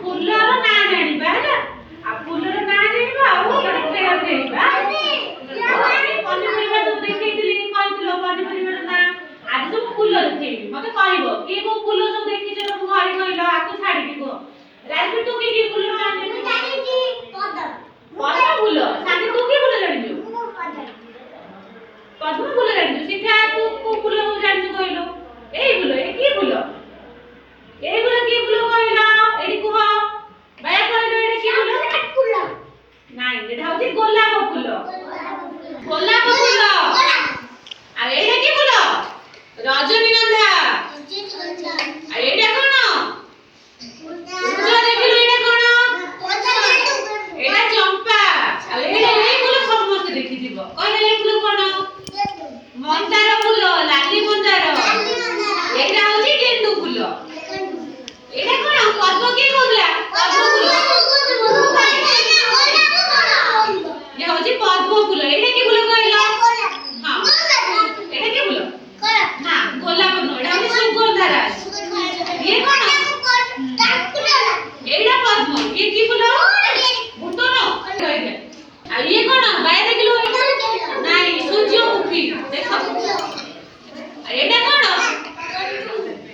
ଫୁଲର ନାଁ ଜାଣିବା ହେଲା ଆଉ ଫୁଲର ନାଁ ଜାଣିବା ଆଉ ଗୋଟେ ଖେଳ ଖେଳିବା ପନିପରିବା ସବୁ ଦେଖେଇଥିଲି କହିଥିଲ ପନିପରିବାର ନାଁ ଆଜି ସବୁ ଫୁଲ ଦେଖେଇବି ମତେ କହିବ କିଏ କୋଉ ଫୁଲ ସବୁ ଦେଖିଛ ତମ ଘରେ କହିଲ ଆକୁ ଛାଡ଼ିକି କୁହ ରାଜୁ ତୁ କି ଫୁଲ ନାଁ ଜାଣିଛୁ ପଦ୍ମ ଫୁଲ ସାଙ୍ଗେ ତୁ କି ଫୁଲ ଜାଣିଛୁ ପଦ୍ମ ଫୁଲ ଜାଣିଛୁ ଶିକ୍ଷା ତୁ କୋଉ ଫୁଲ ଜାଣିଛୁ କହିଲ ଏଇ ଫୁଲ ଏ କି ଫୁଲ ଏଇ ଫୁଲ କି ଫୁଲ କହିଲ ଏଠି କୁହ ବାୟା କହିଲ ଏଇଟା କି ଫୁଲ ନାଇଁ ଏଟା ହଉଛି ଗୋଲାପ ଫୁଲ ଗୋଲାପ ଫୁଲ ଆଉ ଏଇଟା କି ଫୁଲ ରଜନୀଗନ୍ଧା ଆଉ ଏଇଟା କଣ ଫୁଲ ଦେଖିଲୁ ଏଇଟା କଣ ଏଇଟା ଚମ୍ପା ଆଉ ଏଇ ଫୁଲ ସମସ୍ତେ ଦେଖିଥିବ କହିଲେ ଏଇ ଫୁଲ କଣ ମନ୍ଦାର ଫୁଲ ଲାଲି ମନ୍ଦାର ଏଇଟା ହଉଛି ଗେଣ୍ଡୁ ଫୁଲ ଏଇଟା କଣ ପଦ୍ମ କିଏ କହୁଥିଲା ପଦ୍ମ ଫୁଲ ये होची पद्म फूल एटा की फूल कहला हां एटा की फूल ना गोलाप नो एटा होची सुगंधराज ये कोन एटा पद्म ये की फूल बुटो नो कहले आ ये कोन बाय देखिलो नाही सूर्यमुखी देखो एटा कोन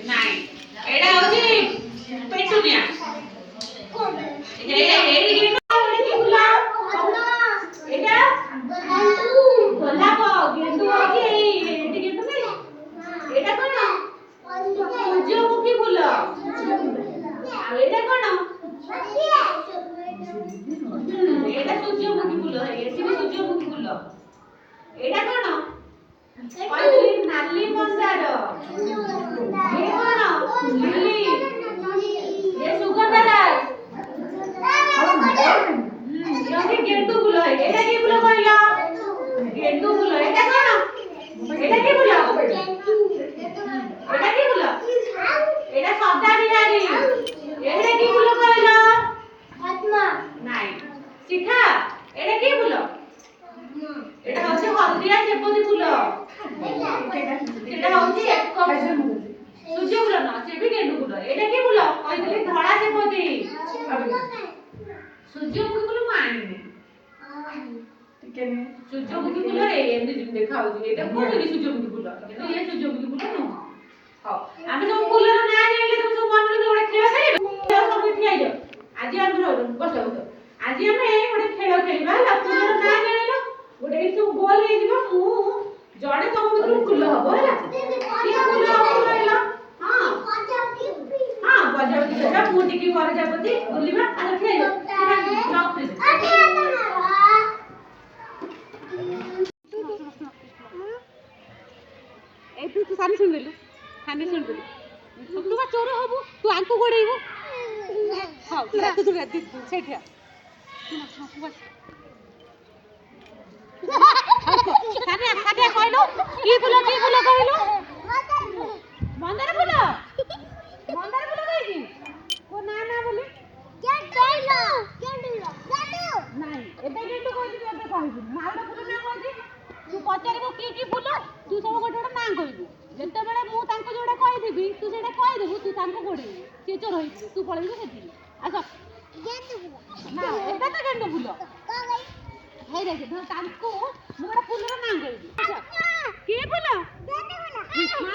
नाही एटा होची पेटुनिया एटा एटी की गोलाप गेंदू होची एटी गेंदू नहीं एटा कोन सूर्यमुखी फूल आ एटा कोन एटा सूर्यमुखी फूल है एटी भी सूर्यमुखी फूल एटा कोन कहली नाली मंदार ये कोन लिली ये सुगंधराज ये गेंदू फूल है एटा की फूल कहला गेंदू फूल एटा कोन एटा की फूल एटा की फूल एटा सदा बिहारी एटा की फूल कहला पद्म नाही शिखा एटा की फूल एटा होचे हल्दिया सेपदी फूल एटा होचे एक सूर्य फूल ना से भी गेंदू फूल एटा की फूल कहतली धड़ा सेपदी सूर्यमुखी फूल मानी सूर्यमुखी फूल एमती देखा एटा कौन सूर्यमुखी फूल ये सूर्यमुखी फूल नो हां आमे सब फूलर ना जानिले तुम सब मन में गोटे खेल खेलिबा सब ठिया जाओ आज हम बस आज हम गोटे खेल खेलिबा ला फूलर ना जानिलो गोटे सब गोल हे दिबो मु जड़े तुम भीतर फूल हबो होला की फूल हबो कहला हां हां बजावती बेटा मुटी की कर जाबती बुलिबा आ खेल तू सानी सुन देलु तू बा चोर हबु तू आंको गोड़ेइबु हां तू सेठिया सानिया कहलो की फूल कहलो मंदार फूल कहि को ना बोली नहीं एबे गेंडू कहती एबे कहबी मालडा फूल ना कहती तू पचारबो की फूल तू सब गोटे गोटे ना कहबी जते बेले मु तांको जोडा कहि देबी तू सेटा कहि देबू तू तांको गोडे से चोर होई तू पळेबू सेठी आसा गेंडू फूल ना एबे तो गेंडू फूल हे देख धर तांको मु गोटा फूलर ना कहबी की फूल गेंडू फूल हां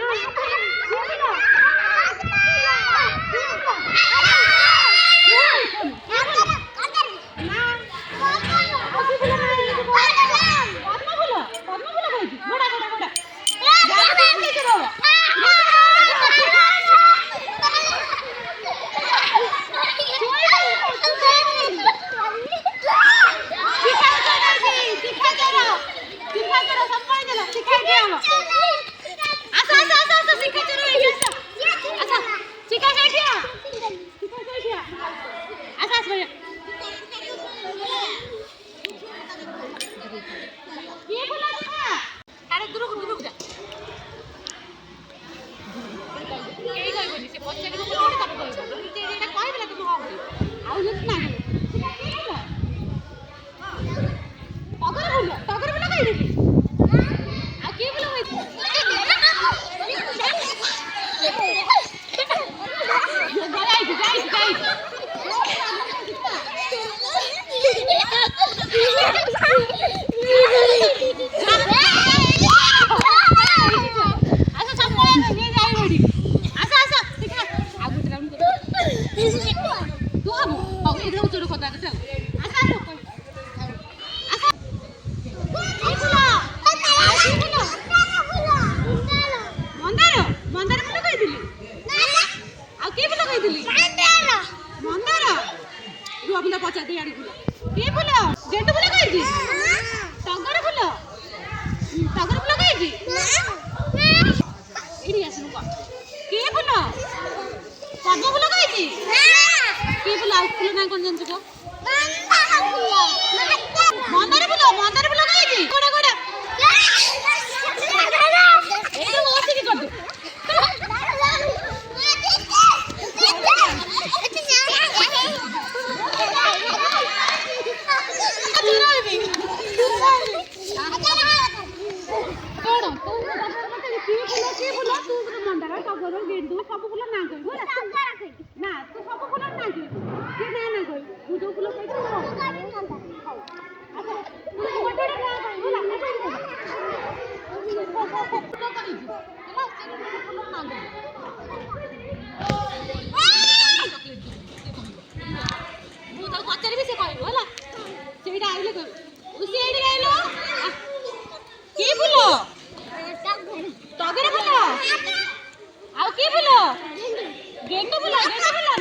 ଗେଣ୍ଡୁ ଫୁଲ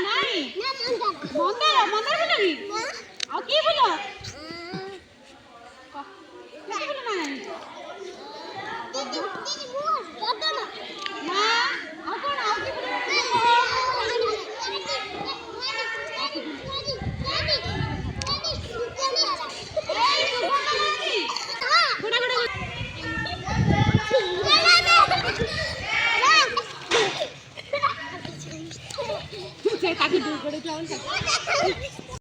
ନାଇଁ ମନ୍ଦାର ଫୁଲ କି ଆଉ କି ଫୁଲ